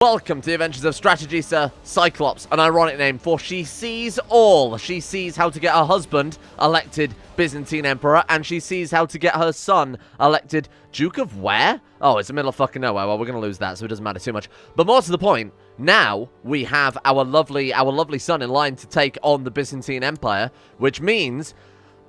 Welcome to the Adventures of Strategy Sir Cyclops, an ironic name for she sees all. She sees how to get her husband elected Byzantine Emperor, and she sees how to get her son elected Duke of where? Oh, it's the middle of fucking nowhere. Well, we're going to lose that, so it doesn't matter too much. But more to the point, now we have our lovely son in line to take on the Byzantine Empire, which means...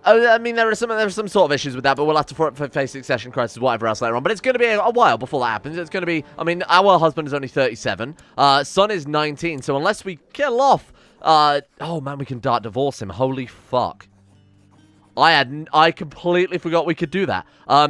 I mean, there are some sort of issues with that, but we'll have to face succession crisis, whatever else later on. But it's going to be a while before that happens. It's going to be, I mean, our husband is only 37. Son is 19, so unless we kill off... oh, man, we can divorce him. Holy fuck. I completely forgot we could do that.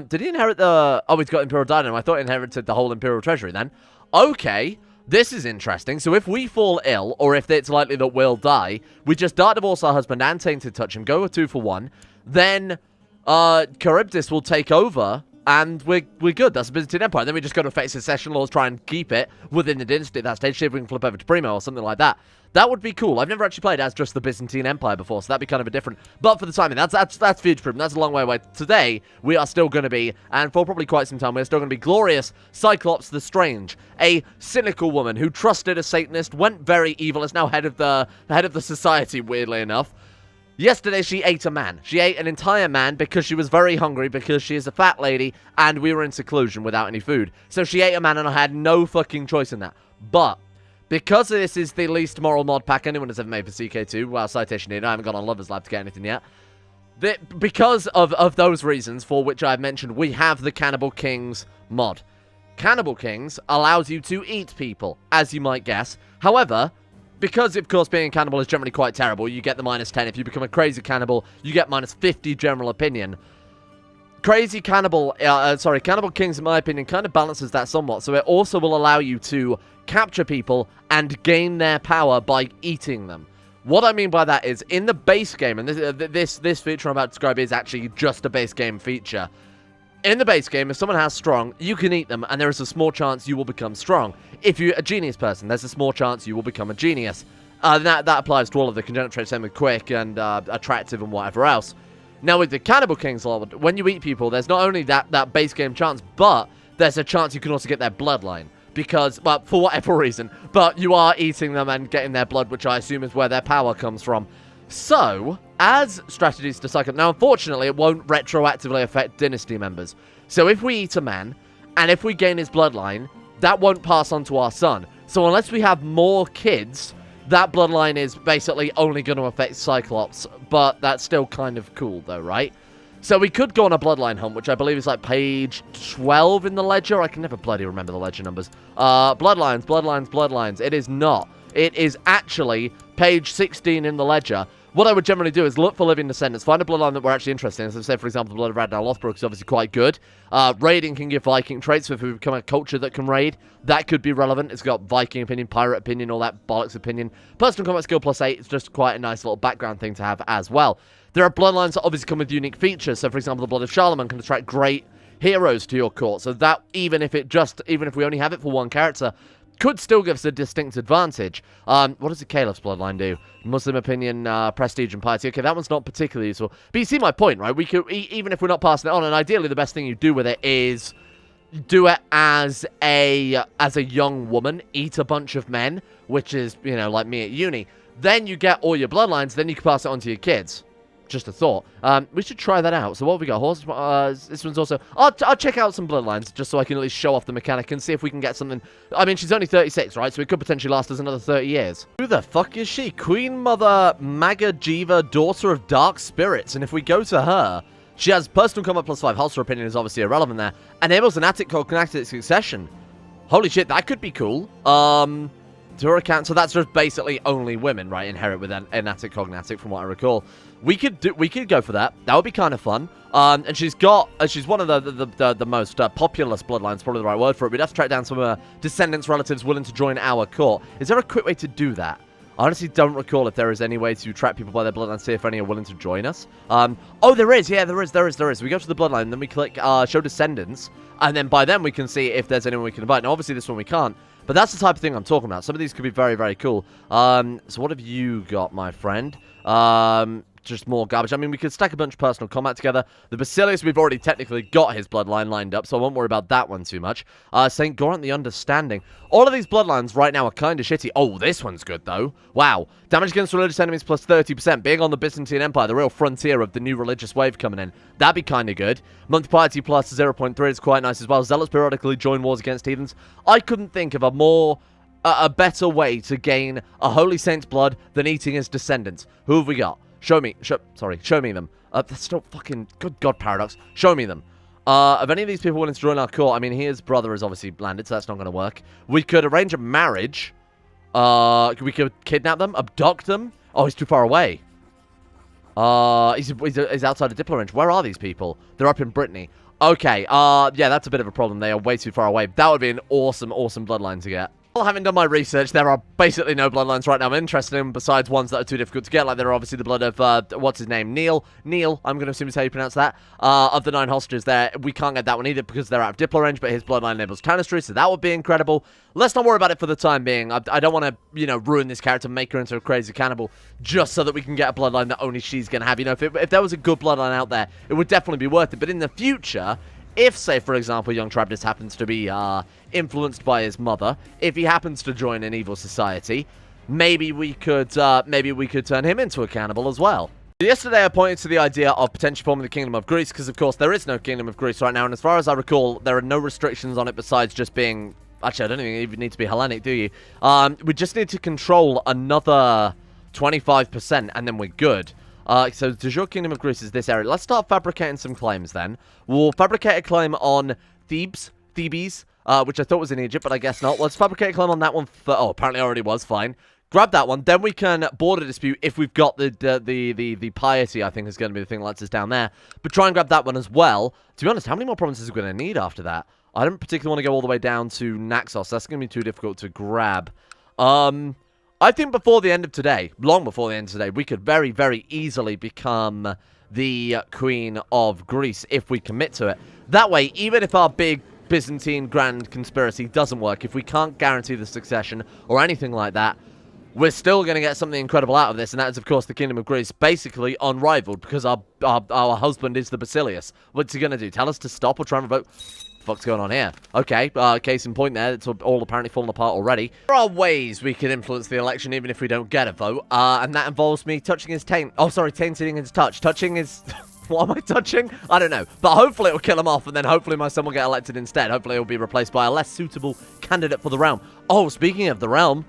Did he inherit the... Oh, he's got Imperial Dynamo. I thought he inherited the whole Imperial Treasury then. Okay. This is interesting. So if we fall ill, or if it's likely that we'll die, we just divorce our husband and Tainted Touch him, go a 2-for-1, then Charybdis will take over, and we're good. That's the Byzantine Empire. Then we just go to affect succession laws, try and keep it within the dynasty at that stage, see if we can flip over to Primo or something like that. That would be cool. I've never actually played as just the Byzantine Empire before, so that'd be kind of a different... But for the timing, that's future-proof. That's a long way away. Today, we are still going to be, and for probably quite some time, we're still going to be glorious Cyclops the Strange, a cynical woman who trusted a Satanist, went very evil, is now head of the society, weirdly enough. Yesterday, she ate a man. She ate an entire man because she was very hungry, because she is a fat lady, and we were in seclusion without any food. So she ate a man, and I had no fucking choice in that. But... because this is the least moral mod pack anyone has ever made for CK2, well, citation needed, I haven't gone on Lover's Lab to get anything yet. Because of those reasons for which I've mentioned, we have the Cannibal Kings mod. Cannibal Kings allows you to eat people, as you might guess. However, because, of course, being a cannibal is generally quite terrible, you get the -10. If you become a crazy cannibal, you get -50 general opinion. Cannibal Kings, in my opinion, kind of balances that somewhat, so it also will allow you to capture people and gain their power by eating them. What I mean by that is, in the base game, and this feature I'm about to describe is actually just a base game feature. In the base game, if someone has strong, you can eat them, and there is a small chance you will become strong. If you're a genius person, there's a small chance you will become a genius. That applies to all of the congenital traits, same with quick and attractive and whatever else. Now, with the Cannibal Kings mod, when you eat people, there's not only that base game chance, but there's a chance you can also get their bloodline. Because, well, for whatever reason, but you are eating them and getting their blood, which I assume is where their power comes from. So, as strategies to cycle... Now, unfortunately, it won't retroactively affect dynasty members. So, if we eat a man, and if we gain his bloodline, that won't pass on to our son. So, unless we have more kids... that bloodline is basically only going to affect Cyclops, but that's still kind of cool, though, right? So we could go on a bloodline hunt, which I believe is like page 12 in the ledger. I can never bloody remember the ledger numbers. Bloodlines. It is not. It is actually page 16 in the ledger. What I would generally do is look for living descendants, find a bloodline that we're actually interested in. So say, for example, the blood of Radnal Lothbrok is obviously quite good. Raiding can give Viking traits, so if we become a culture that can raid, that could be relevant. It's got Viking opinion, pirate opinion, all that bollocks opinion. Personal combat skill +8, it's just quite a nice little background thing to have as well. There are bloodlines that obviously come with unique features. So, for example, the blood of Charlemagne can attract great heroes to your court. So that, even if we only have it for one character, could still give us a distinct advantage. What does the Caliph's bloodline do? Muslim opinion, prestige, and piety. Okay, that one's not particularly useful. But you see my point, right? We could, even if we're not passing it on, and ideally the best thing you do with it is do it as a young woman, eat a bunch of men, which is, you know, like me at uni. Then you get all your bloodlines, then you can pass it on to your kids. Just a thought. We should try that out. So what have we got? Horse. This one's also... I'll check out some bloodlines just so I can at least show off the mechanic and see if we can get something... I mean, she's only 36, right? So it could potentially last us another 30 years. Who the fuck is she? Queen Mother Magajiva, Daughter of Dark Spirits. And if we go to her, she has personal combat +5. Holster opinion is obviously irrelevant there. Enables an Attic called Connected Succession. Holy shit, that could be cool. To her account, so that's just basically only women, right? Inherit with an Attic Cognatic, from what I recall. We could go for that. That would be kind of fun. And she's one of the most populous bloodlines, probably the right word for it. We'd have to track down some descendants, relatives willing to join our court. Is there a quick way to do that? I honestly don't recall if there is any way to track people by their bloodline, see if any are willing to join us. Oh, there is. Yeah, there is. We go to the bloodline, and then we click Show Descendants, and then by then we can see if there's anyone we can invite. Now, obviously, this one we can't. But that's the type of thing I'm talking about. Some of these could be very, very cool. So what have you got, my friend? just more garbage. I mean, we could stack a bunch of personal combat together. The Basilius, we've already technically got his bloodline lined up, so I won't worry about that one too much. St. Gorant the Understanding. All of these bloodlines right now are kind of shitty. Oh, this one's good, though. Wow. Damage against religious enemies plus 30%. Being on the Byzantine Empire, the real frontier of the new religious wave coming in. That'd be kind of good. Month piety plus 0.3 is quite nice as well. Zealots periodically join wars against heathens. I couldn't think of a better way to gain a holy saint's blood than eating his descendants. Who have we got? Show me them. That's still fucking... Good God, Paradox. Show me them. Of any of these people willing to join our court, I mean, his brother is obviously landed, so that's not going to work. We could arrange a marriage. We could kidnap them, abduct them. Oh, he's too far away. He's outside of Diplo range. Where are these people? They're up in Brittany. Okay, yeah, that's a bit of a problem. They are way too far away. That would be an awesome, awesome bloodline to get. Well, having done my research, there are basically no bloodlines right now I'm interested in, besides ones that are too difficult to get. Like, there are obviously the blood of, what's his name? Neil, I'm going to assume is how you pronounce that. Of the 9 hostages there. We can't get that one either because they're out of Diplo range, but his bloodline enables Tanistry, so that would be incredible. Let's not worry about it for the time being. I don't want to, you know, ruin this character, make her into a crazy cannibal, just so that we can get a bloodline that only she's going to have. You know, if there was a good bloodline out there, it would definitely be worth it. But in the future... If, say, for example, young Trabnis happens to be influenced by his mother, if he happens to join an evil society, maybe we could turn him into a cannibal as well. Yesterday, I pointed to the idea of potentially forming the Kingdom of Greece, because, of course, there is no Kingdom of Greece right now, and as far as I recall, there are no restrictions on it besides just being... Actually, I don't even need to be Hellenic, do you? We just need to control another 25%, and then we're good. So de jure Kingdom of Greece is this area. Let's start fabricating some claims then. We'll fabricate a claim on Thebes, which I thought was in Egypt, but I guess not. Let's fabricate a claim on that one. Oh, apparently already was, fine. Grab that one, then we can border dispute if we've got the piety, I think is going to be the thing that lets us down there. But try and grab that one as well. To be honest, how many more provinces are we going to need after that? I don't particularly want to go all the way down to Naxos. That's going to be too difficult to grab. I think before the end of today, long before the end of today, we could very, very easily become the Queen of Greece if we commit to it. That way, even if our big Byzantine grand conspiracy doesn't work, if we can't guarantee the succession or anything like that, we're still going to get something incredible out of this, and that is, of course, the Kingdom of Greece, basically unrivaled, because our husband is the Basilius. What's he going to do? Tell us to stop or try and revoke? What's going on here? Okay, case in point there, it's all apparently fallen apart already. There are ways we can influence the election even if we don't get a vote, and that involves me touching his taint. Oh, sorry, tainting his touch. Touching his... What am I touching? I don't know. But hopefully it will kill him off, and then hopefully my son will get elected instead. Hopefully he'll be replaced by a less suitable candidate for the realm. Oh, speaking of the realm,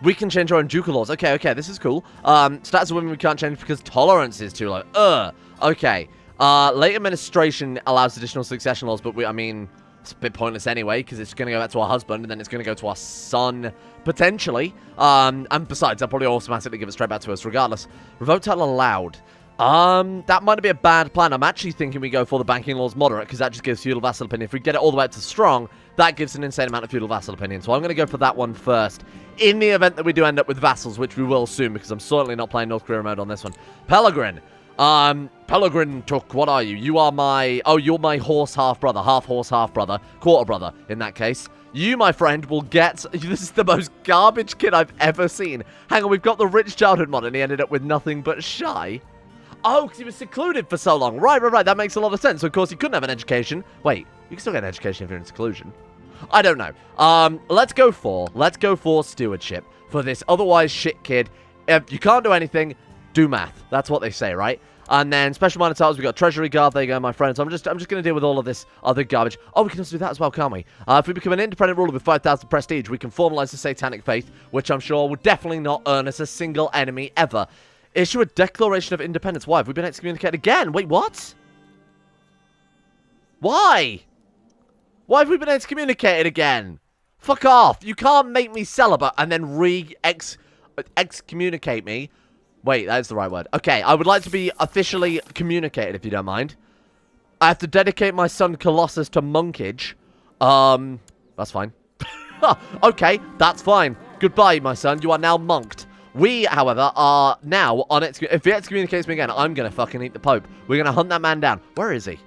we can change our own ducal laws. Okay, this is cool. Stats of women we can't change because tolerance is too low. Okay. Late administration allows additional succession laws, but I mean, it's a bit pointless anyway, because it's going to go back to our husband, and then it's going to go to our son, potentially. And besides, they'll probably automatically give it straight back to us, regardless. Revoke title allowed. That might be a bad plan. I'm actually thinking we go for the banking laws moderate, because that just gives feudal vassal opinion. If we get it all the way up to strong, that gives an insane amount of feudal vassal opinion. So I'm going to go for that one first. In the event that we do end up with vassals, which we will soon, because I'm certainly not playing North Korea mode on this one. Pellegrin. Pellegrin took, what are you? You are my, you're my horse half-brother, half-horse, half-brother, quarter-brother, in that case. You, my friend, will get, this is the most garbage kid I've ever seen. Hang on, we've got the rich childhood mod, and he ended up with nothing but shy. Oh, because he was secluded for so long. Right, that makes a lot of sense. So, of course, he couldn't have an education. Wait, you can still get an education if you're in seclusion. I don't know. Let's go for stewardship for this otherwise shit kid. If you can't do anything, do math. That's what they say, right? And then special minor titles, we got treasury guard. There you go, my friends. So I'm just going to deal with all of this other garbage. Oh, we can also do that as well, can't we? If we become an independent ruler with 5,000 prestige, we can formalize the satanic faith, which I'm sure would definitely not earn us a single enemy ever. Issue a declaration of independence. Why have we been excommunicated again? Wait, what? Why? Why have we been excommunicated again? Fuck off. You can't make me celibate and then excommunicate me. Wait, that is the right word. Okay, I would like to be officially communicated, if you don't mind. I have to dedicate my son Colossus to monkage. That's fine. Okay, that's fine. Goodbye, my son. You are now monked. We, however, are now on if he excommunicates me again, I'm going to fucking eat the Pope. We're going to hunt that man down. Where is he?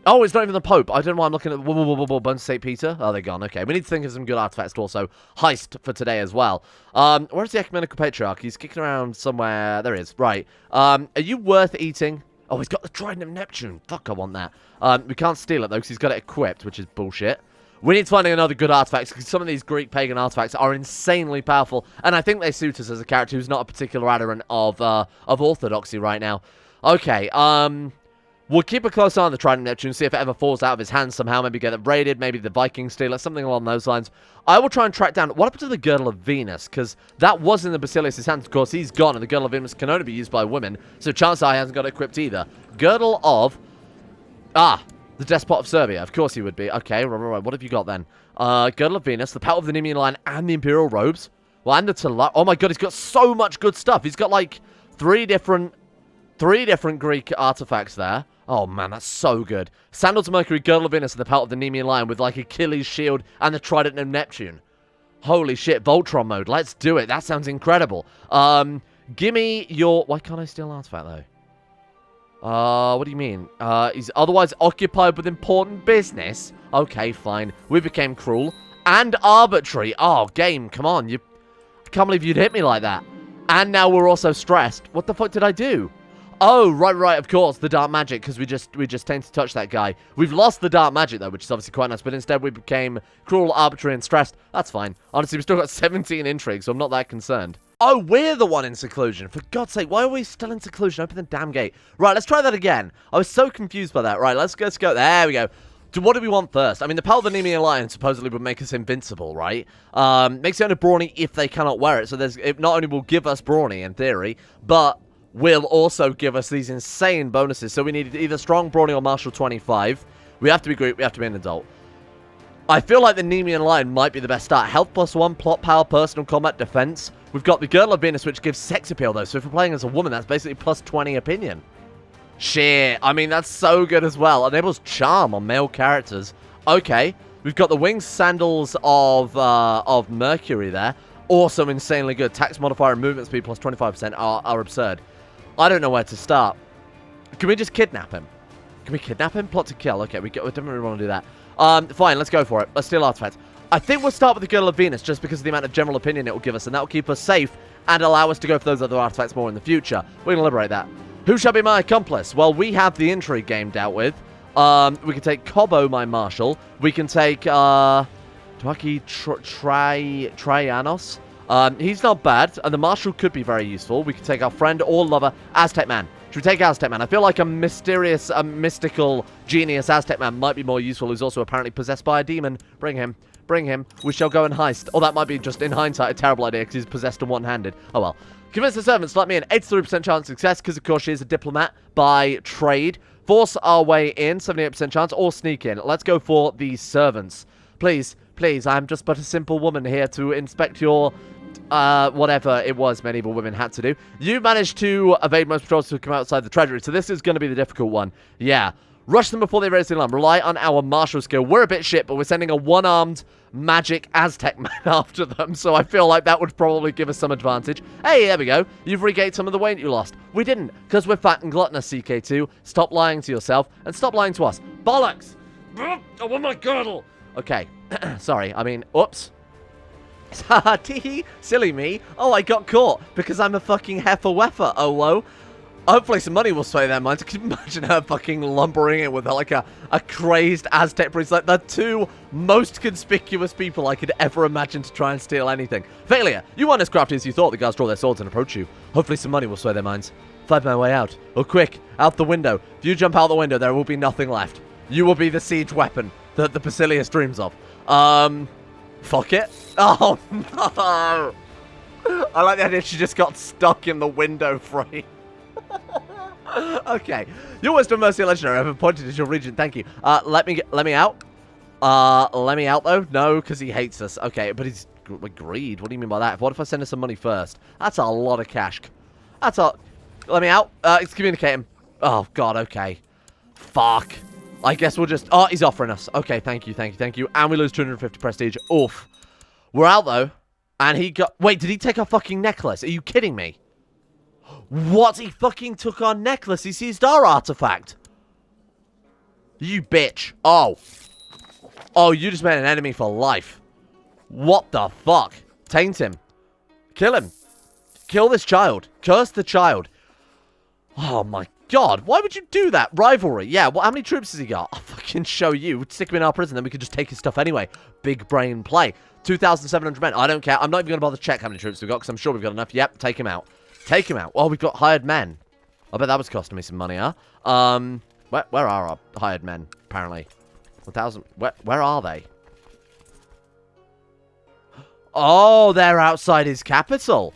Oh, it's not even the Pope. I don't know why I'm looking at Bones St. Peter. Oh, they're gone. Okay, we need to think of some good artifacts to also heist for today as well. Where's the Ecumenical Patriarch? He's kicking around somewhere. There he is. Right. Are you worth eating? Oh, he's got the Trident of Neptune. Fuck, I want that. We can't steal it, though, because he's got it equipped, which is bullshit. We need to find another good artifact, because some of these Greek pagan artifacts are insanely powerful, and I think they suit us as a character who's not a particular adherent of orthodoxy right now. Okay, we'll keep a close eye on the Trident of Neptune, see if it ever falls out of his hands somehow, maybe get it raided, maybe the Vikings steal it, something along those lines. I will try and track down what happened to the Girdle of Venus, because that was in the Basilius' hands. Of course, he's gone, and the Girdle of Venus can only be used by women, so chances are he hasn't got it equipped either. Girdle of... the Despot of Serbia. Of course he would be. Okay, right. What have you got then? Girdle of Venus, the Pelt of the Nemean Lion, and the Imperial Robes. Well, and the Tala... Oh my god, he's got so much good stuff. He's got, like, three different Greek artifacts there. Oh, man, that's so good. Sandals of Mercury, Girdle of Venus, and the Pelt of the Nemean Lion with, like, Achilles' shield and the Trident of Neptune. Holy shit, Voltron mode. Let's do it. That sounds incredible. Gimme your... Why can't I steal an artifact, though? What do you mean? He's otherwise occupied with important business? Okay, fine. We became cruel and arbitrary. Oh, game, come on. I can't believe you'd hit me like that. And now we're also stressed. What the fuck did I do? Oh, right, of course, the dark magic, because we just tend to touch that guy. We've lost the dark magic, though, which is obviously quite nice, but instead we became cruel, arbitrary, and stressed. That's fine. Honestly, we've still got 17 intrigue, so I'm not that concerned. Oh, we're the one in seclusion. For God's sake, why are we still in seclusion? Open the damn gate. Right, let's try that again. I was so confused by that. Right, let's go. There we go. What do we want first? I mean, the Pelt of the Nemean Lion supposedly would make us invincible, right? Makes it only brawny if they cannot wear it. So it not only will give us brawny, in theory, but will also give us these insane bonuses. So we need either strong, brawny, or martial 25. We have to be Greek. We have to be an adult. I feel like the Nemean Lion might be the best start. Health +1, plot power, personal combat, defense. We've got the Girdle of Venus, which gives sex appeal, though. So if we're playing as a woman, that's basically +20 opinion. Shit. I mean, that's so good as well. Enables charm on male characters. Okay. We've got the wings sandals of Mercury there. Also insanely good. Tax modifier and movement speed +25% are absurd. I don't know where to start. Can we just kidnap him? Can we kidnap him? Plot to kill. Okay, we don't really want to do that. Fine, let's go for it. Let's steal artifacts. I think we'll start with the Girdle of Venus just because of the amount of general opinion it will give us, and that will keep us safe and allow us to go for those other artifacts more in the future. We're going to liberate that. Who shall be my accomplice? Well, we have the intrigue game dealt with. We can take Cobo, my marshal. We can take, Tuaki Trianos. He's not bad, and the marshal could be very useful. We could take our friend or lover, Aztec Man. Should we take Aztec Man? I feel like a mysterious, mystical genius Aztec Man might be more useful, who's also apparently possessed by a demon. Bring him. Bring him. We shall go and heist. Oh, that might be just, in hindsight, a terrible idea, because he's possessed and one-handed. Oh, well. Convince the servants to let me in. 83% chance of success, because, of course, she is a diplomat by trade. Force our way in. 78% chance. Or sneak in. Let's go for the servants. Please, please, I'm just but a simple woman here to inspect your... whatever it was medieval women had to do. You managed to evade most patrols to come outside the treasury, so this is going to be the difficult one. Yeah. Rush them before they raise the alarm. Rely on our martial skill. We're a bit shit, but we're sending a one-armed magic Aztec man after them, so I feel like that would probably give us some advantage. Hey, there we go. You've regained some of the weight you lost. We didn't, because we're fat and gluttonous, CK2. Stop lying to yourself, and stop lying to us. Bollocks! I want my girdle! Okay. Sorry, I mean, oops. Haha, teehee, silly me. Oh, I got caught because I'm a fucking heifer-weffer, Olo. Hopefully some money will sway their minds. Can you imagine her fucking lumbering it with like a crazed Aztec priest? Like the two most conspicuous people I could ever imagine to try and steal anything. Failure. You weren't as crafty as you thought. The guards draw their swords and approach you. Hopefully some money will sway their minds. Find my way out. Oh, quick. Out the window. If you jump out the window, there will be nothing left. You will be the siege weapon that the Basilius dreams of. Fuck it. Oh, no. I like the idea she just got stuck in the window frame. Okay. Your wisdom, mercy, and legendary. I've appointed as your regent. Thank you. Let me out. Let me out, though? No, because he hates us. Okay, but he's agreed. What do you mean by that? What if I send her some money first? That's a lot of cash. That's a... Let me out. Excommunicate him. Oh, God, okay. Fuck. I guess we'll just... Oh, he's offering us. Okay, thank you, thank you, thank you. And we lose 250 prestige. Oof. We're out, though. And he got... Wait, did he take our fucking necklace? Are you kidding me? What? He fucking took our necklace. He seized our artifact. You bitch. Oh. Oh, you just made an enemy for life. What the fuck? Taint him. Kill him. Kill this child. Curse the child. Oh my god. Why would you do that? Rivalry. Yeah, well, how many troops has he got? I'll fucking show you. Stick him in our prison, then we can just take his stuff anyway. Big brain play. 2,700 men. I don't care. I'm not even going to bother to check how many troops we've got, because I'm sure we've got enough. Yep, take him out. Take him out. Oh, we've got hired men. I bet that was costing me some money, huh? Where are our hired men, apparently? 1,000. Where are they? Oh, they're outside his capital.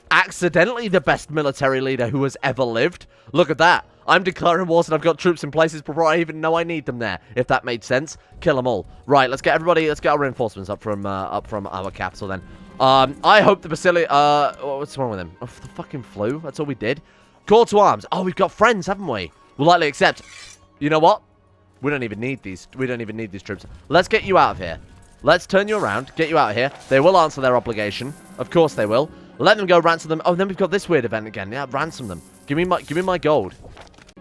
Accidentally the best military leader who has ever lived. Look at that. I'm declaring wars and I've got troops in places before I even know I need them there. If that made sense. Kill them all. Right, let's get our reinforcements up from our capital then. I hope the what's wrong with him? Oh, the fucking flu. That's all we did. Call to arms. Oh, we've got friends, haven't we? We'll likely accept. You know what? We don't even need these troops. Let's get you out of here. Let's turn you around. Get you out of here. They will answer their obligation. Of course they will. Let them go ransom them. Oh, then we've got this weird event again. Yeah, ransom them. Give me my gold.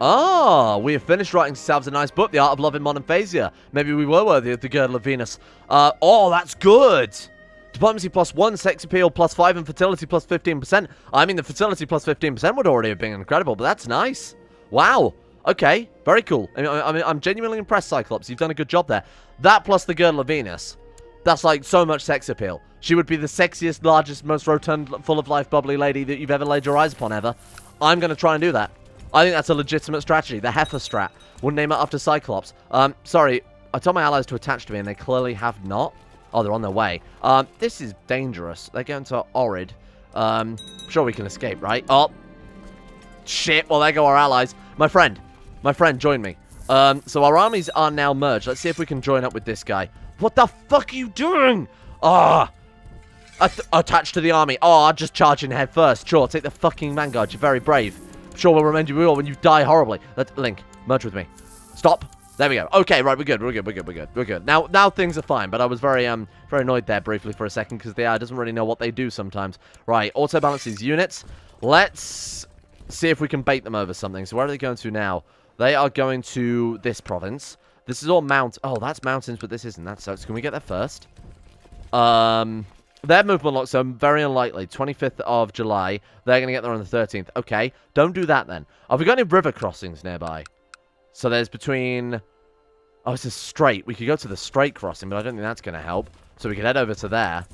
Ah, we have finished writing ourselves a nice book, The Art of Love in Modern Phasia. Maybe we were worthy of the Girdle of Venus. Oh, that's good. Diplomacy +1, sex appeal +5, and fertility +15%. I mean, the fertility +15% would already have been incredible, but that's nice. Wow. Okay, very cool. I mean, I'm genuinely impressed, Cyclops. You've done a good job there. That plus the Girdle of Venus. That's like so much sex appeal. She would be the sexiest, largest, most rotund, full of life, bubbly lady that you've ever laid your eyes upon ever. I'm going to try and do that. I think that's a legitimate strategy. The Heifer Strat. We'll name it after Cyclops. Sorry. I told my allies to attach to me and they clearly have not. Oh, they're on their way. This is dangerous. They're going to Orid. Sure we can escape, right? Oh. Shit. Well, there go our allies. My friend, join me. So our armies are now merged. Let's see if we can join up with this guy. What the fuck are you doing? Ah. Attached to the army. Oh, I'll just charge in head first. Sure, take the fucking vanguard. You're very brave. I'm sure we'll remember you all when you die horribly. Link, merge with me. Stop. There we go. Okay, right, we're good. Now things are fine, but I was very annoyed there briefly for a second because the AI doesn't really know what they do sometimes. Right, auto balance these units. Let's see if we can bait them over something. So where are they going to now? They are going to this province. This is all oh, that's mountains, but this isn't. That sucks. Can we get there first? Their movement lock, so very unlikely. 25th of July. They're going to get there on the 13th. Okay, don't do that then. Have we got any river crossings nearby? So there's between... Oh, it's a strait. We could go to the strait crossing, but I don't think that's going to help. So we could head over to there.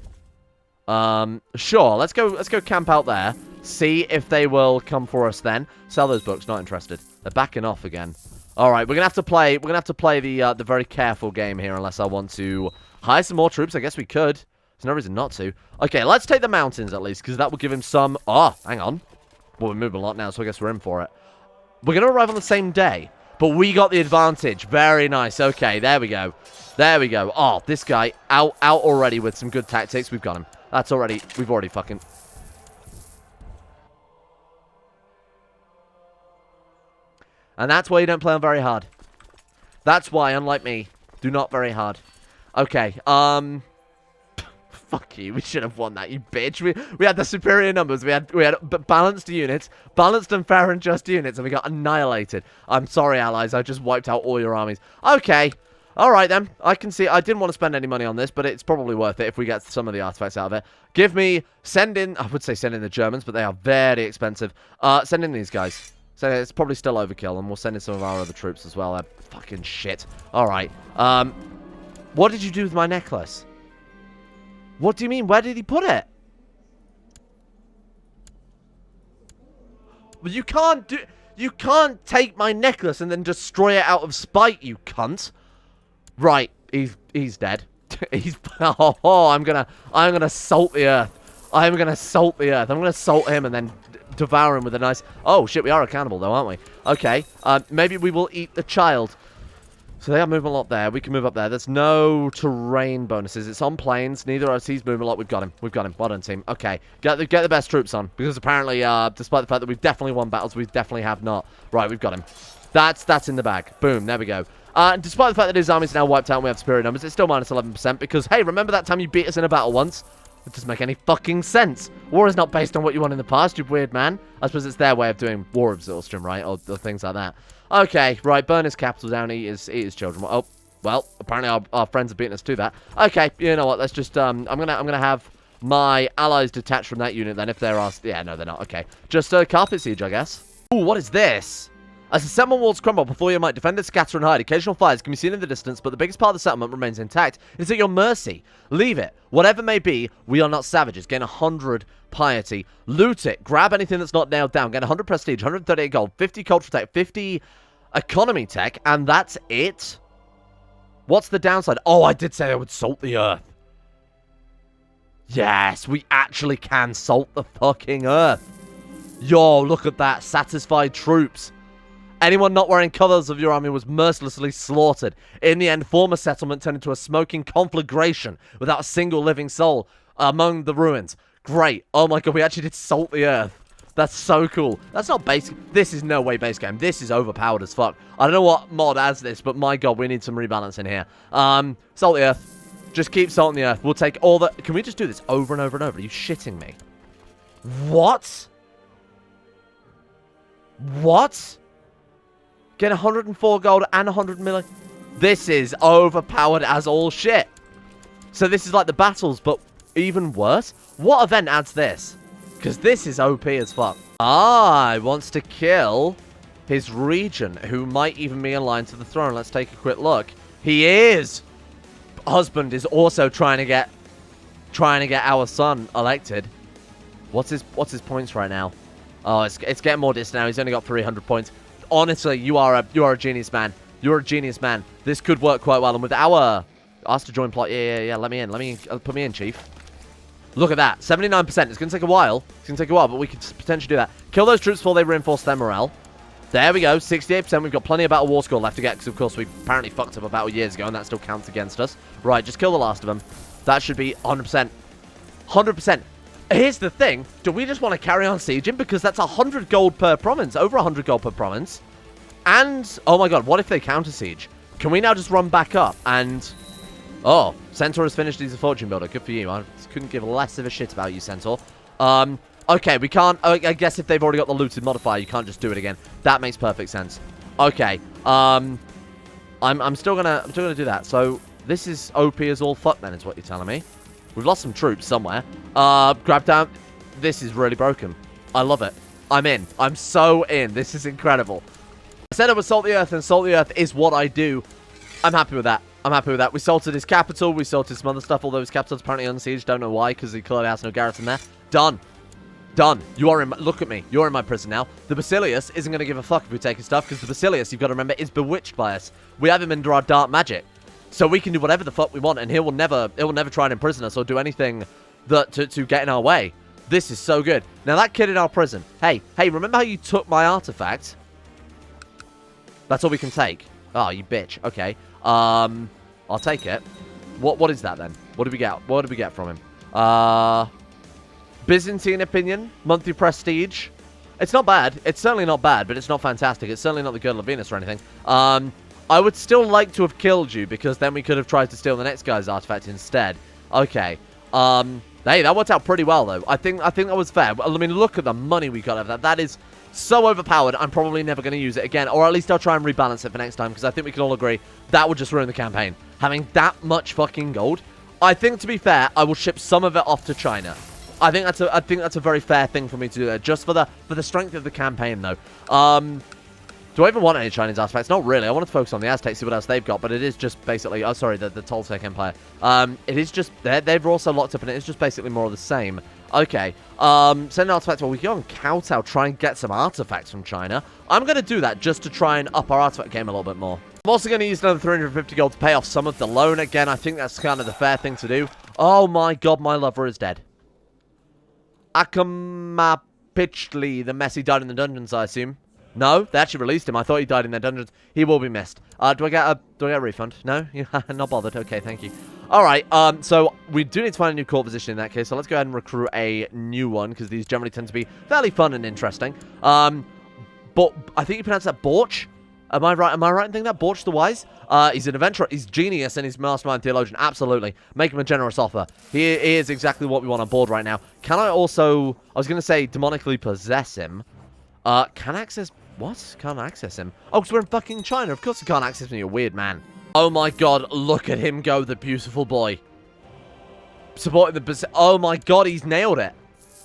Sure. Let's go camp out there. See if they will come for us then. Sell those books. Not interested. They're backing off again. All right, we're gonna have to play. We're gonna have to play the very careful game here, unless I want to hire some more troops. I guess we could. There's no reason not to. Okay, let's take the mountains at least, because that will give him some... Oh, hang on. Well, we're moving a lot now, so I guess we're in for it. We're gonna arrive on the same day, but we got the advantage. Very nice. Okay, there we go. There we go. Oh, this guy out already with some good tactics. We've got him. That's already... We've already fucking... And that's why you don't play on very hard. That's why, unlike me, do not very hard. Okay, fuck you, we should have won that, you bitch. We had the superior numbers, we had balanced units, balanced and fair and just units, and we got annihilated. I'm sorry, allies, I just wiped out all your armies. Okay, alright then, I can see, I didn't want to spend any money on this, but it's probably worth it if we get some of the artifacts out of it. Send in the Germans, but they are very expensive. Send in these guys. So it's probably still overkill, and we'll send in some of our other troops as well. Fucking shit. Alright. What did you do with my necklace? What do you mean? Where did he put it? Well, you can't take my necklace and then destroy it out of spite, you cunt. Right. He's dead. I'm gonna salt the earth. I'm gonna salt the earth. I'm gonna salt him and then devour him with a nice... Oh, shit, we are a cannibal, though, aren't we? Okay, maybe we will eat the child. So they are moving a lot there. We can move up there. There's no terrain bonuses. It's on plains. Neither of us. He's moving a lot. We've got him. Well done, team. Okay, get the best troops on. Because apparently, despite the fact that we've definitely won battles, we definitely have not. Right, we've got him. That's in the bag. Boom, there we go. Despite the fact that his army's now wiped out and we have superior numbers, it's still minus 11%. Because, hey, remember that time you beat us in a battle once? It doesn't make any fucking sense. War is not based on what you want in the past, you weird man. I suppose it's their way of doing war exhaustion, right? Or things like that. Okay, right, burn his capital down, eat his children. Oh, well, apparently our friends are beating us to that. Okay, you know what, let's just, I'm gonna have my allies detached from that unit then, if they're asked. Yeah, no, they're not, okay. Just carpet siege, I guess. Ooh, what is this? As the settlement walls crumble before you might defend it, scatter and hide. Occasional fires can be seen in the distance, but the biggest part of the settlement remains intact. It's at your mercy. Leave it. Whatever may be, we are not savages. Gain 100 piety. Loot it. Grab anything that's not nailed down. Gain 100 prestige, 138 gold, 50 cultural tech, 50 economy tech, and that's it? What's the downside? Oh, I did say I would salt the earth. Yes, we actually can salt the fucking earth. Yo, look at that. Satisfied troops. Anyone not wearing colours of your army was mercilessly slaughtered. In the end, former settlement turned into a smoking conflagration without a single living soul among the ruins. Great. Oh my god, we actually did salt the earth. That's so cool. That's not base. This is no way base game. This is overpowered as fuck. I don't know what mod adds this, but my god, we need some rebalance in here. Salt the earth. Just keep salting the earth. We'll take all the... Can we just do this over and over and over? Are you shitting me? What? What? Get 104 gold and 100 million. This is overpowered as all shit. So this is like the battles, but even worse. What event adds this? Because this is OP as fuck. Ah, he wants to kill his regent, who might even be in line to the throne. Let's take a quick look. He is. Husband is also trying to get our son elected. What's his points right now? Oh, it's getting more distant now. He's only got 300 points. Honestly, you are a genius, man. You're a genius, man. This could work quite well. And with our... Ask to join plot. Yeah. Let me in. Put me in, chief. Look at that. 79%. It's going to take a while. But we could potentially do that. Kill those troops before they reinforce their morale. There we go. 68%. We've got plenty of battle war score left to get. Because, of course, we apparently fucked up a battle years ago. And that still counts against us. Right, just kill the last of them. That should be 100%. 100%. Here's the thing. Do we just want to carry on sieging? Because that's 100 gold per province. Over 100 gold per province. And, oh my god, what if they counter siege? Can we now just run back up and... Oh, Centaur has finished. He's a fortune builder. Good for you. I couldn't give less of a shit about you, Centaur. Okay, we can't... I guess if they've already got the looted modifier, you can't just do it again. That makes perfect sense. Okay. I'm still gonna do that. So, this is OP as all fuck then, is what you're telling me. We've lost some troops somewhere. Grab down. This is really broken. I love it. I'm in. I'm so in. This is incredible. I said I would salt the earth, and salt the earth is what I do. I'm happy with that. We salted his capital. We salted some other stuff, although his capital's apparently unsieged. Don't know why, because he clearly has no garrison there. Done. You are in my... Look at me. You're in my prison now. The Basilius isn't going to give a fuck if we take his stuff, because the Basilius, you've got to remember, is bewitched by us. We have him under our dark magic. So we can do whatever the fuck we want, and he will never try and imprison us or do anything to get in our way. This is so good. Now, that kid in our prison. Hey, remember how you took my artifact? That's all we can take. Oh, you bitch. Okay. I'll take it. What is that, then? What did we get? What did we get from him? Byzantine opinion. Monthly prestige. It's not bad. It's certainly not bad, but it's not fantastic. It's certainly not the Girdle of Venus or anything. I would still like to have killed you, because then we could have tried to steal the next guy's artifact instead. Okay. Hey, that worked out pretty well, though. I think that was fair. I mean, look at the money we got out of that. That is so overpowered, I'm probably never going to use it again. Or at least I'll try and rebalance it for next time, because I think we can all agree that would just ruin the campaign. Having that much fucking gold. I think, to be fair, I will ship some of it off to China. I think that's a very fair thing for me to do there, just for the strength of the campaign, though. Do I even want any Chinese artifacts? Not really. I want to focus on the Aztecs, see what else they've got, but it is just basically... Oh, sorry, the Toltec Empire. It is just... They've also locked up, and it is just basically more of the same. Okay. Send an artifact. Well, we can go on Kowtow, try and get some artifacts from China. I'm going to do that just to try and up our artifact game a little bit more. I'm also going to use another 350 gold to pay off some of the loan again. I think that's kind of the fair thing to do. Oh my god, my lover is dead. Akama Pitchley, the mess he died in the dungeons, I assume. No, they actually released him. I thought he died in their dungeons. He will be missed. Do I get a refund? No? Not bothered. Okay, thank you. Alright, so we do need to find a new court position in that case, so let's go ahead and recruit a new one, because these generally tend to be fairly fun and interesting. But I think you pronounce that Borch? Am I right? Am I right in thinking that? Borch the Wise? He's an adventurer. He's genius and he's mastermind theologian. Absolutely. Make him a generous offer. He is exactly what we want on board right now. Can I also... I was going to say demonically possess him. Can I access... What? Can't access him? Oh, because we're in fucking China. Of course you can't access me, you weird man. Oh my god, look at him go, the beautiful boy. Supporting the... Oh my god, he's nailed it.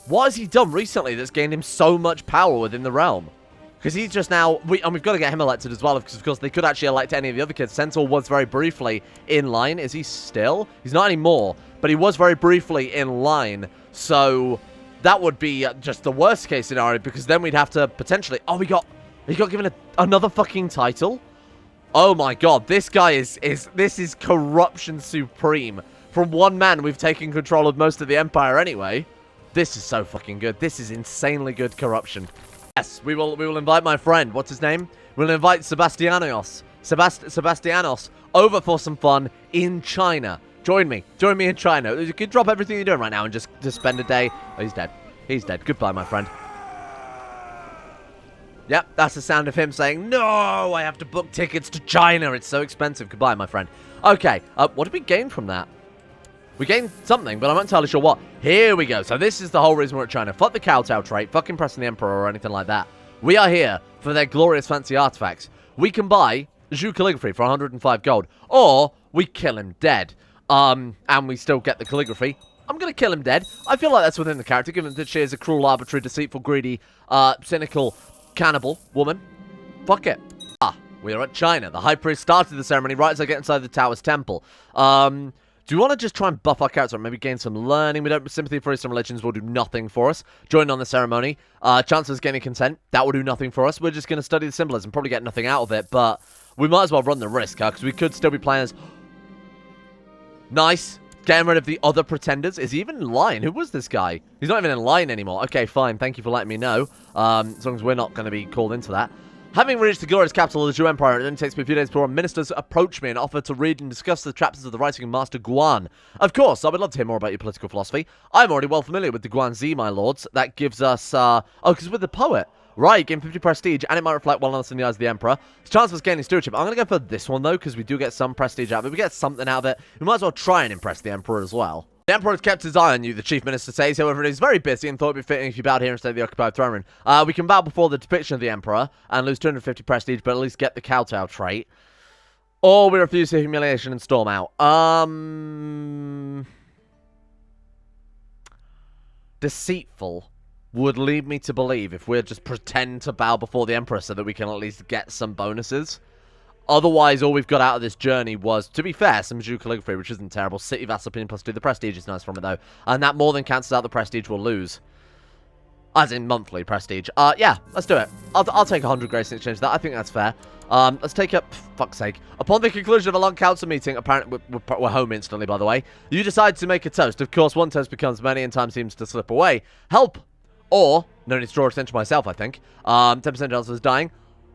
What has he done recently that's gained him so much power within the realm? Because he's just now... And we've got to get him elected as well, because of course they could actually elect any of the other kids. Centaur was very briefly in line. Is he still? He's not anymore, but he was very briefly in line. So that would be just the worst case scenario, because then we'd have to potentially... Oh, he got given another fucking title? Oh my god, this guy this is corruption supreme. From one man, we've taken control of most of the empire anyway. This is so fucking good. This is insanely good corruption. Yes, we will invite my friend. What's his name? We'll invite Sebastianos over for some fun in China. Join me in China. You can drop everything you're doing right now and just spend a day. Oh, he's dead. He's dead. Goodbye, my friend. Yep, that's the sound of him saying, no, I have to book tickets to China. It's so expensive. Goodbye, my friend. Okay, what did we gain from that? We gained something, but I'm not entirely sure what. Here we go. So this is the whole reason we're at China. Fuck the kowtow trait. Fuck impressing the Emperor or anything like that. We are here for their glorious fancy artifacts. We can buy Zhu calligraphy for 105 gold. Or we kill him dead. And we still get the calligraphy. I'm going to kill him dead. I feel like that's within the character, given that she is a cruel, arbitrary, deceitful, greedy, cynical cannibal woman. Fuck it. We are at China. The High Priest started the ceremony right as I get inside the Tower's temple. Do we want to just try and buff our character and maybe gain some learning? We don't... Sympathy for Eastern religions will do nothing for us. Join on the ceremony. Chances gaining consent. That will do nothing for us. We're just going to study the symbolism. Probably get nothing out of it. But we might as well run the risk, huh? Because we could still be playing as... Nice. Getting rid of the other pretenders. Is he even in line? Who was this guy? He's not even in line anymore. Okay, fine. Thank you for letting me know. As long as we're not going to be called into that. Having reached the glorious capital of the Zhou Empire, it only takes me a few days before ministers approach me and offer to read and discuss the chapters of the writing of Master Guan. Of course, I would love to hear more about your political philosophy. I'm already well familiar with the Guanzi, my lords. That gives us, oh, because we're the poet. Right, gain 50 prestige, and it might reflect well on us in the eyes of the Emperor. It's a chance of us gaining stewardship. I'm going to go for this one, though, because we do get some prestige out of it. We get something out of it. We might as well try and impress the Emperor as well. The Emperor has kept his eye on you, the Chief Minister says. However, he's very busy and thought it would be fitting if you bowed here instead of the occupied throne room. We can bow before the depiction of the Emperor and lose 250 prestige, but at least get the kowtow trait. Or we refuse the humiliation and storm out. Deceitful would lead me to believe if we just pretend to bow before the Emperor so that we can at least get some bonuses. Otherwise, all we've got out of this journey was, to be fair, some Zhu calligraphy, which isn't terrible. City Vassal Opinion +2. The prestige is nice from it, though. And that more than cancels out the prestige we'll lose. As in monthly prestige. Yeah, let's do it. I'll take 100 grace in exchange for that. I think that's fair. Let's take up... Fuck's sake. Upon the conclusion of a long council meeting, apparently we're home instantly, by the way, you decide to make a toast. Of course, one toast becomes many and time seems to slip away. Help! Or, no need to draw attention to myself, I think. 10% chance was dying.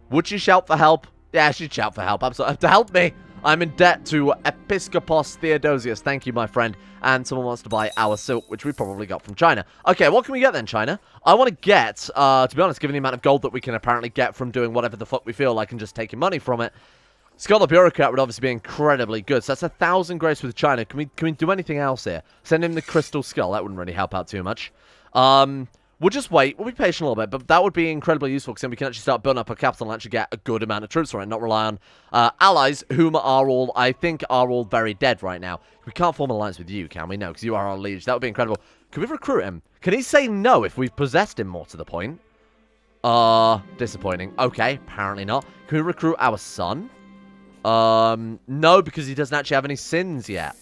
Would she shout for help? Yeah, she'd shout for help. Absolutely. To help me, I'm in debt to Episcopos Theodosius. Thank you, my friend. And someone wants to buy our silk, which we probably got from China. Okay, what can we get then, China? I want to get, to be honest, given the amount of gold that we can apparently get from doing whatever the fuck we feel like and just taking money from it, Scholar Bureaucrat would obviously be incredibly good. So that's 1,000 grace with China. Can we do anything else here? Send him the Crystal Skull. That wouldn't really help out too much. We'll just wait. We'll be patient a little bit, but that would be incredibly useful because then we can actually start building up a capital and actually get a good amount of troops for it and not rely on allies whom are all, I think, are all very dead right now. We can't form an alliance with you, can we? No, because you are our liege. That would be incredible. Can we recruit him? Can he say no if we've possessed him more to the point? Disappointing. Okay, apparently not. Can we recruit our son? No, because he doesn't actually have any sins yet.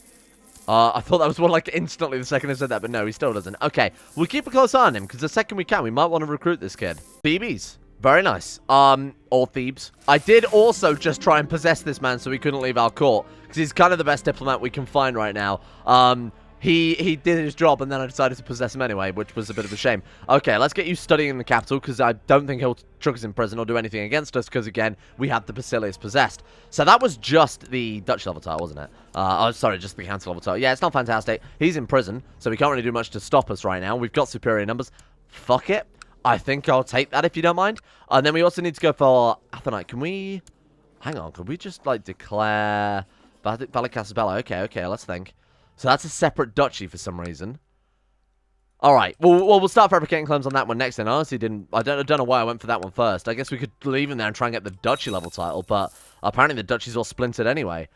I thought that was one like instantly the second I said that, but no, he still doesn't. Okay, we'll keep a close eye on him, because the second we can, we might want to recruit this kid. Thebes. Very nice. Or Thebes. I did also just try and possess this man so he couldn't leave our court, because he's kind of the best diplomat we can find right now. He did his job, and then I decided to possess him anyway, which was a bit of a shame. Okay, let's get you studying in the capital, because I don't think he'll chuck us in prison or do anything against us, because, again, we have the Basilius possessed. So that was just the Dutch level tile, wasn't it? Oh, sorry, just the council level tile. Yeah, it's not fantastic. He's in prison, so we can't really do much to stop us right now. We've got superior numbers. Fuck it. I think I'll take that if you don't mind. And then we also need to go for Athonite. Can we... Hang on, could we just, like, declare Valle Casabella? Okay, let's think. So that's a separate duchy for some reason. Alright, well, we'll start fabricating claims on that one next then. I honestly I don't know why I went for that one first. I guess we could leave in there and try and get the duchy level title, but apparently the duchy's all splintered anyway.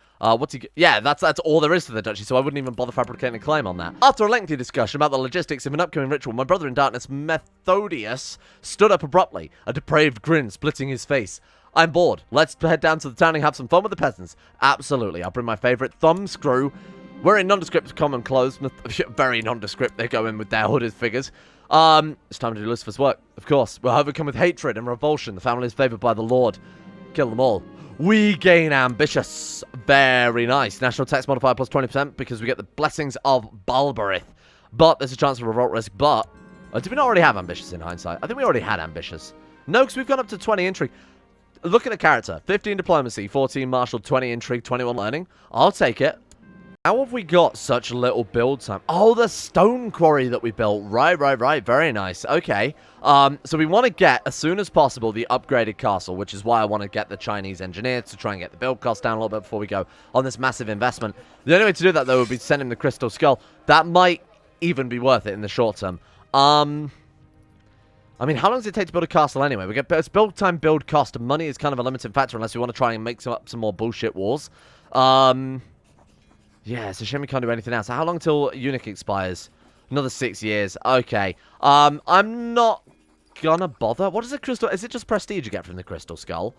Yeah, that's all there is to the duchy, so I wouldn't even bother fabricating a claim on that. After a lengthy discussion about the logistics of an upcoming ritual, my brother in darkness, Methodius, stood up abruptly, a depraved grin splitting his face. I'm bored. Let's head down to the town and have some fun with the peasants. Absolutely. I'll bring my favourite thumbscrew. We're in nondescript common clothes. Very nondescript. They go in with their hooded figures. It's time to do Lucifer's work. Of course. We're overcome with hatred and revulsion. The family is favoured by the Lord. Kill them all. We gain ambitious. Very nice. National tax modifier plus 20% because we get the blessings of Balberith. But there's a chance of revolt risk. But did we not already have ambitious in hindsight? I think we already had ambitious. No, because we've gone up to 20 intrigue. Look at the character. 15 diplomacy, 14 martial, 20 intrigue, 21 learning. I'll take it. How have we got such little build time? Oh, the stone quarry that we built. Right. Very nice. Okay. So we want to get, as soon as possible, the upgraded castle, which is why I want to get the Chinese engineer to try and get the build cost down a little bit before we go on this massive investment. The only way to do that, though, would be to send him the crystal skull. That might even be worth it in the short term. I mean, how long does it take to build a castle anyway? We get it's build time, build cost, and money is kind of a limiting factor unless we want to try and make up some more bullshit wars. Yeah, it's a shame we can't do anything else. How long till Eunuch expires? Another 6 years. Okay. I'm not gonna bother. What is a crystal? Is it just prestige you get from the crystal skull?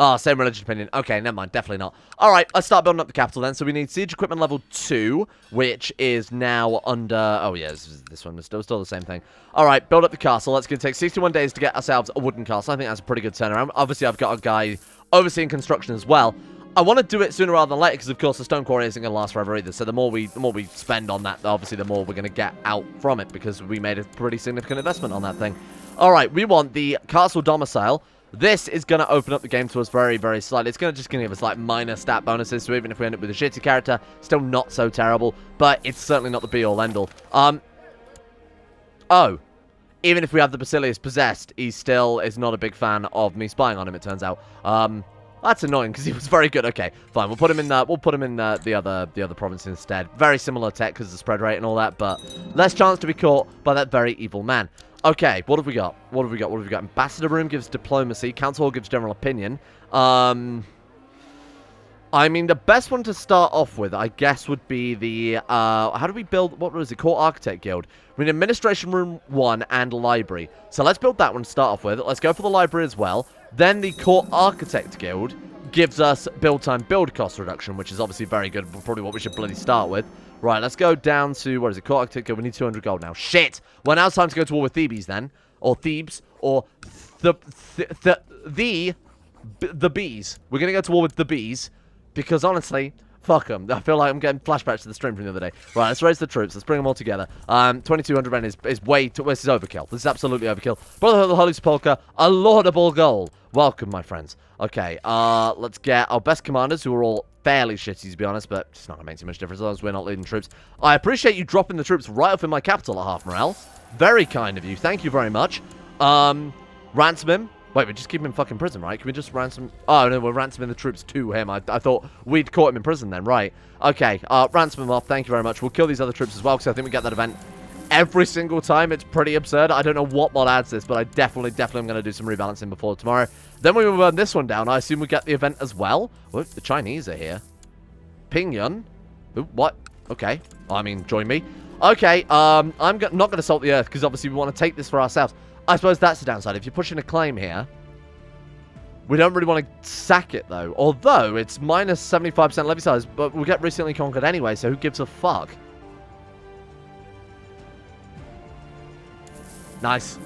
Oh, same religious opinion. Okay, never mind. Definitely not. Alright, let's start building up the capital then. So we need siege equipment level 2, which is now under... Oh, yeah, this one was still the same thing. Alright, build up the castle. It's going to take 61 days to get ourselves a wooden castle. I think that's a pretty good turnaround. Obviously, I've got a guy overseeing construction as well. I want to do it sooner rather than later because, of course, the stone quarry isn't going to last forever either. So the more we spend on that, obviously, the more we're going to get out from it because we made a pretty significant investment on that thing. All right, we want the castle domicile. This is going to open up the game to us very, very slightly. It's just going to give us, like, minor stat bonuses. So even if we end up with a shitty character, still not so terrible. But it's certainly not the be-all, end-all. Oh. Even if we have the Basilius possessed, he still is not a big fan of me spying on him, it turns out. That's annoying because he was very good. Okay, fine. We'll put him in the other province instead. Very similar tech because of the spread rate and all that, but less chance to be caught by that very evil man. Okay, what have we got? What have we got? Ambassador room gives diplomacy. Council hall gives general opinion. I mean, the best one to start off with, I guess, would be the, how do we build, what was it, Court Architect Guild? We need Administration Room 1 and Library. So let's build that one to start off with. Let's go for the Library as well. Then the Court Architect Guild gives us build time, build cost reduction, which is obviously very good, but probably what we should bloody start with. Right, let's go down to, what is it, Court Architect Guild, we need 200 gold now. Shit! Well, now it's time to go to war with Thebes then. Or Thebes, or the bees. We're going to go to war with the bees. Because, honestly, fuck them. I feel like I'm getting flashbacks to the stream from the other day. Right, let's raise the troops. Let's bring them all together. 2,200 men is way too... This is overkill. This is absolutely overkill. Brotherhood of the Holy Sepulchre, a laudable goal. Welcome, my friends. Okay, let's get our best commanders, who are all fairly shitty, to be honest, but it's not going to make too much difference as long as we're not leading troops. I appreciate you dropping the troops right off in my capital at half morale. Very kind of you. Thank you very much. Ransom him. Wait, we just keep him in fucking prison, right? Can we just ransom... Oh, no, we're ransoming the troops to him. I thought we'd caught him in prison then, right. Okay, ransom him off. Thank you very much. We'll kill these other troops as well, because I think we get that event every single time. It's pretty absurd. I don't know what mod adds this, but I definitely am going to do some rebalancing before tomorrow. Then we will burn this one down. I assume we get the event as well. Oh, the Chinese are here. Pingyun. Ooh, what? Okay. I mean, join me. Okay, I'm not going to salt the earth, because obviously we want to take this for ourselves. I suppose that's the downside. If you're pushing a claim here, we don't really want to sack it, though. Although, it's minus 75% levy size, but we'll get recently conquered anyway, so who gives a fuck? Nice.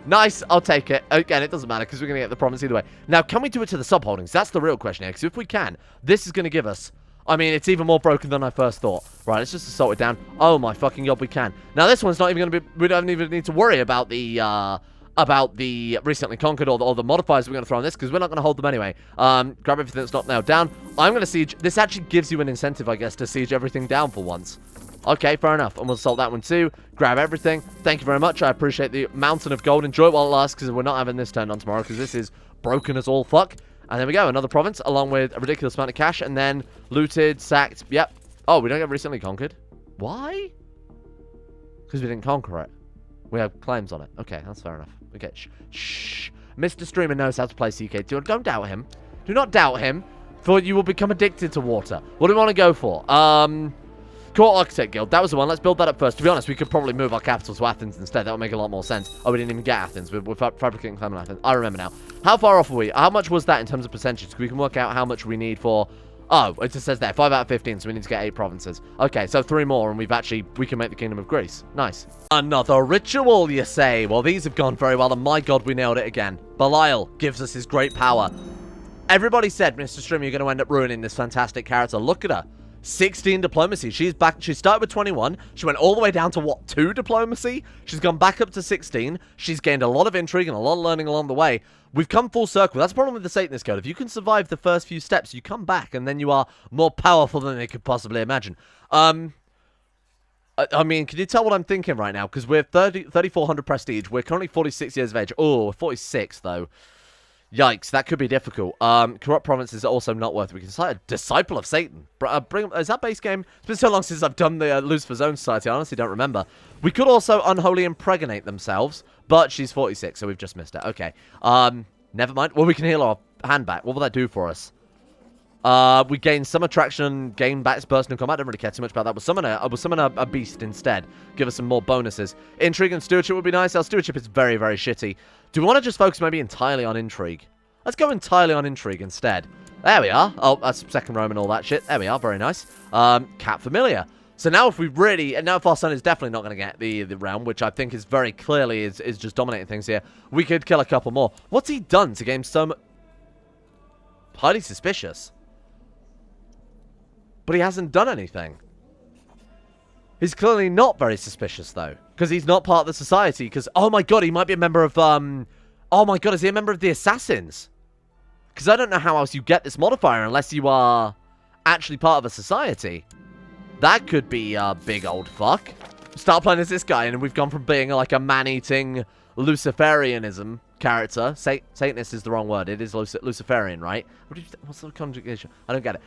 Nice, I'll take it. Again, it doesn't matter, because we're going to get the province either way. Now, can we do it to the subholdings? That's the real question here, because if we can, this is going to give us... I mean, it's even more broken than I first thought. Right, let's just assault it down. Oh my fucking god, we can. Now, this one's not even going to be... We don't even need to worry about the recently conquered or the modifiers we're going to throw on this, because we're not going to hold them anyway. Grab everything that's not nailed down. I'm going to siege... This actually gives you an incentive, I guess, to siege everything down for once. Okay, fair enough. And we'll assault that one too. Grab everything. Thank you very much. I appreciate the mountain of gold. Enjoy it while it lasts, because we're not having this turned on tomorrow, because this is broken as all fuck. And there we go, another province, along with a ridiculous amount of cash, and then looted, sacked, yep. Oh, we don't get recently conquered? Why? Because we didn't conquer it. We have claims on it. Okay, that's fair enough. Okay, shh. Mr. Streamer knows how to play CK2. Don't doubt him. Do not doubt him, for you will become addicted to water. What do we want to go for? Court Architect Guild. That was the one. Let's build that up first. To be honest, we could probably move our capital to Athens instead. That would make a lot more sense. Oh, we didn't even get Athens. We're fabricating Clement Athens. I remember now. How far off are we? How much was that in terms of percentages? We can work out how much we need for... Oh, it just says there. 5 out of 15, so we need to get 8 provinces. Okay, so 3 more, and we can make the Kingdom of Greece. Nice. Another ritual, you say? Well, these have gone very well, and my god, we nailed it again. Belial gives us his great power. Everybody said, Mr. Stream, you're going to end up ruining this fantastic character. Look at her. 16 diplomacy. She's back. She started with 21. She went all the way down to, what, 2 diplomacy? She's gone back up to 16. She's gained a lot of intrigue and a lot of learning along the way. We've come full circle. That's the problem with the Satanist code. If you can survive the first few steps, you come back, and then you are more powerful than they could possibly imagine. I mean, can you tell what I'm thinking right now? Because we're 3,400 prestige. We're currently 46 years of age. Oh, we're 46, though. Yikes, that could be difficult. Corrupt province is also not worth it. We can start a Disciple of Satan. Is that base game? It's been so long since I've done the Lucifer's Own Society. I honestly don't remember. We could also unholy impregnate themselves, but she's 46, so we've just missed it. Okay. Never mind. Well, we can heal our hand back. What will that do for us? We gain some attraction, gain back burst in combat. I don't really care too much about that. We'll summon a beast instead. Give us some more bonuses. Intrigue and stewardship would be nice. Our stewardship is very, very shitty. Do we want to just focus maybe entirely on intrigue? Let's go entirely on intrigue instead. There we are. Oh, that's second Rome and all that shit. There we are. Very nice. Cat Familiar. So now if we really... And now if our son is definitely not going to get the realm, which I think is very clearly is just dominating things here, we could kill a couple more. What's he done to gain so much... Highly suspicious. But he hasn't done anything. He's clearly not very suspicious, though. Because he's not part of the society. Because, oh my god, he might be a member of, Oh my god, is he a member of the Assassins? Because I don't know how else you get this modifier unless you are actually part of a society. That could be a big old fuck. Start playing as this guy, and we've gone from being like a man-eating Luciferianism character. Satanist is the wrong word. It is Luciferian, right? What's the conjugation? I don't get it.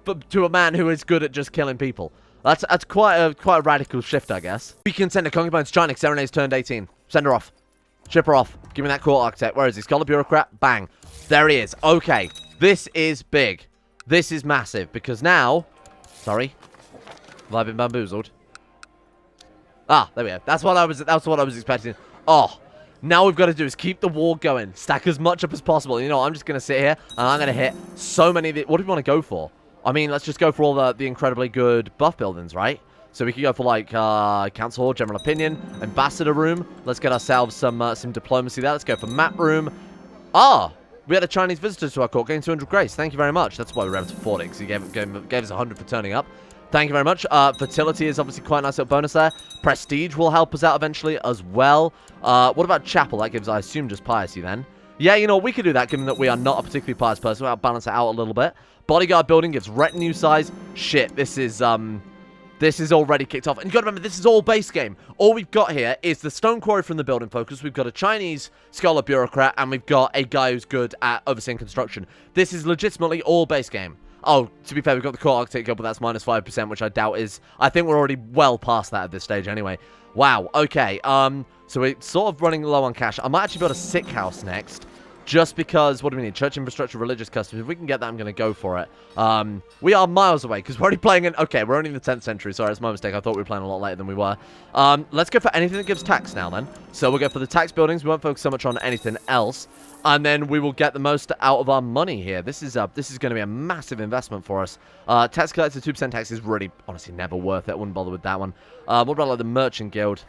But to a man who is good at just killing people. That's quite a radical shift, I guess. We can send a concubine to China. Serenade's turned 18. Send her off. Ship her off. Give me that court architect. Where is he? Scholar bureaucrat. Bang. There he is. Okay. This is big. This is massive because now... Sorry. Have I been bamboozled? Ah, there we go. That's what I was expecting. Oh. Now we've got to do is keep the war going. Stack as much up as possible. You know, I'm just going to sit here and I'm going to hit so many of the... What do we want to go for? I mean, let's just go for all the incredibly good buff buildings, right? So we could go for, like, Council Hall, General Opinion, Ambassador Room. Let's get ourselves some diplomacy there. Let's go for Map Room. Ah! We had a Chinese visitor to our court, getting 200 grace. Thank you very much. That's why we were able to afford it, because he gave us 100 for turning up. Thank you very much. Fertility is obviously quite a nice little bonus there. Prestige will help us out eventually as well. What about Chapel? That gives, I assume, just Piety then. Yeah, you know, we could do that, given that we are not a particularly pious person. We'll balance it out a little bit. Bodyguard building gives retinue size. Shit, this is already kicked off. And you got to remember, this is all base game. All we've got here is the stone quarry from the building focus. We've got a Chinese scholar bureaucrat, and we've got a guy who's good at overseeing construction. This is legitimately all base game. Oh, to be fair, we've got the court architect guild, but that's minus 5%, which I doubt is... I think we're already well past that at this stage anyway. Wow, okay. So we're sort of running low on cash. I might actually build a sick house next. Just because, what do we need? Church infrastructure, religious customs. If we can get that, I'm going to go for it. We are miles away, because we're already playing in... Okay, we're only in the 10th century. Sorry, it's my mistake. I thought we were playing a lot later than we were. Let's go for anything that gives tax now, then. So we'll go for the tax buildings. We won't focus so much on anything else. And then we will get the most out of our money here. This is going to be a massive investment for us. Tax collector, 2% tax is really, honestly, never worth it. I wouldn't bother with that one. What about, like, the merchant guild?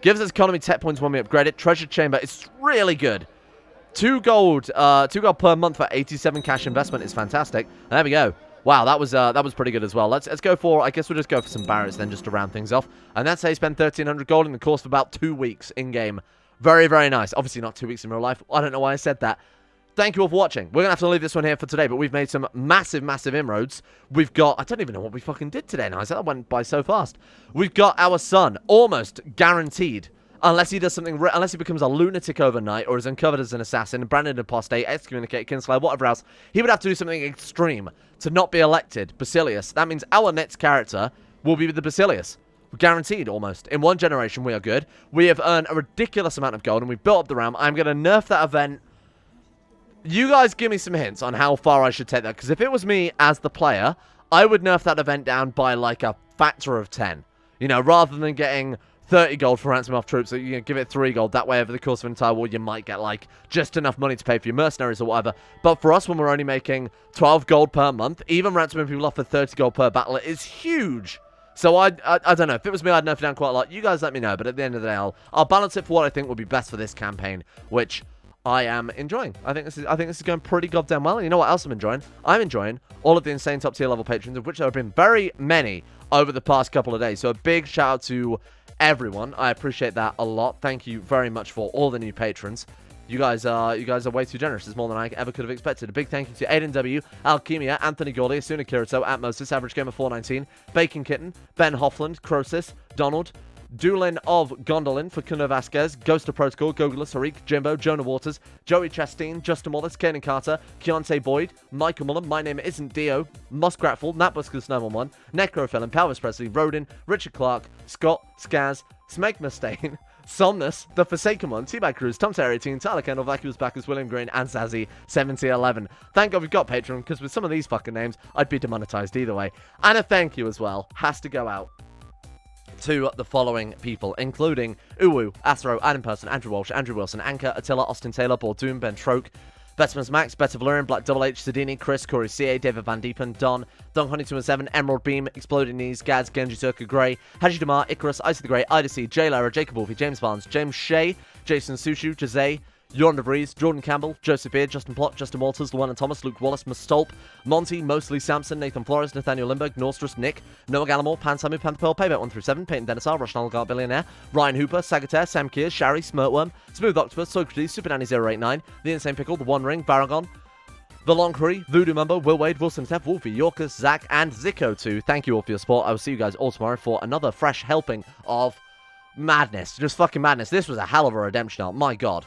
Gives us economy tech points when we upgrade it. Treasure chamber, it's really good. 2 gold per month for 87 cash investment is fantastic. And there we go. Wow, that was pretty good as well. Let's go for, I guess we'll just go for some barracks then just to round things off. And that's how you spend 1,300 gold in the course of about 2 weeks in-game. Very, very nice. Obviously not 2 weeks in real life. I don't know why I said that. Thank you all for watching. We're going to have to leave this one here for today, but we've made some massive, massive inroads. We've got... I don't even know what we fucking did today now. That went by so fast. We've got our son almost guaranteed Unless he does something, unless he becomes a lunatic overnight, or is uncovered as an assassin, branded apostate, excommunicated, kinslayer, whatever else, he would have to do something extreme to not be elected Basilius. That means our next character will be the Basilius. Guaranteed, almost. In one generation, we are good. We have earned a ridiculous amount of gold, and we've built up the realm. I'm going to nerf that event. You guys give me some hints on how far I should take that, because if it was me as the player, I would nerf that event down by, like, a factor of 10. You know, rather than getting 30 gold for ransom off troops, so you give it 3 gold. That way, over the course of an entire war, you might get, like, just enough money to pay for your mercenaries or whatever. But for us, when we're only making 12 gold per month, even ransoming people off for 30 gold per battle is huge. So I don't know. If it was me, I'd nerf it down quite a lot. You guys let me know. But at the end of the day, I'll balance it for what I think would be best for this campaign, which I am enjoying. I think this is going pretty goddamn well. And you know what else I'm enjoying? I'm enjoying all of the insane top tier level patrons, of which there have been very many over the past couple of days. So a big shout out to everyone. I appreciate that a lot. Thank you very much for all the new patrons. You guys are way too generous. It's more than I ever could have expected. A big thank you to Addon W, Alchemia, Anthony Gawley, Asuna Kirito, Atmosis, Average Gamer 419, Bacon Kitten, Ben Hoffland, Crosis, Donald, Doolin of Gondolin, Facundo Vasquez, Ghost of Protocol, Gogolus, Harik, Jimbo, Jonah Waters, Joey Chastain, Justin Wallace, Kanan Carter, Keontae Boyd, Michael Mullen, My Name Isn't Dio, Muskratful, Natbuskus 911, Necrophilin, Pelvis Presley, Rodin, Richard Clark, Scott, Skaz, Smeg Mustaine, Somnus, The Forsaken One, T-Bag Cruz, Tom Terry 18, Tyler Kendall, Vacuous Bacchus, William Green, and Zazzy 7011. Thank God we've got Patreon, because with some of these fucking names, I'd be demonetized either way. And a thank you as well has to go out to the following people, including Uwu, Astro, Adam Person, Andrew Walsh, Andrew Wilson, Anchor, Attila, Austin Taylor, Bordoon, Ben Troke, Betterman's Max, Better Valerian, Black Double H, Sedini, Chris, Corey CA, David Van Diepen, Don Honey 217, Emerald Beam, Exploding Knees, Gaz, Genji Turka Grey, Haji Damar, Icarus, Icy the Grey, Ida C, J Lara, Jacob Wolfie, James Barnes, James Shea, Jason Sushu, Jose, Jordan DeVries, Jordan Campbell, Joseph Beard, Justin Plott, Justin Walters, Llewellyn Thomas, Luke Wallace, Mustolp, Monty, Mostly Sampson, Nathan Flores, Nathaniel Lindbergh, Norstrus, Nick, Noah Gallimore, Pan Samu, Panther Payback 1 through 7, Peyton Denisar, Russian Oligarch Billionaire, Ryan Hooper, Sagataire, Sam Kears, Shari, Smirtworm, Smooth Octopus, Socrates, Super Nanny 089, The Insane Pickle, The One Ring, Baragon, The Long Curry, Voodoo Mumbo, Will Wade, Wilson Steph, Wolfie, Yorkers, Zach, and Zico2. Thank you all for your support. I will see you guys all tomorrow for another fresh helping of madness. Just fucking madness. This was a hell of a redemption arc. My God.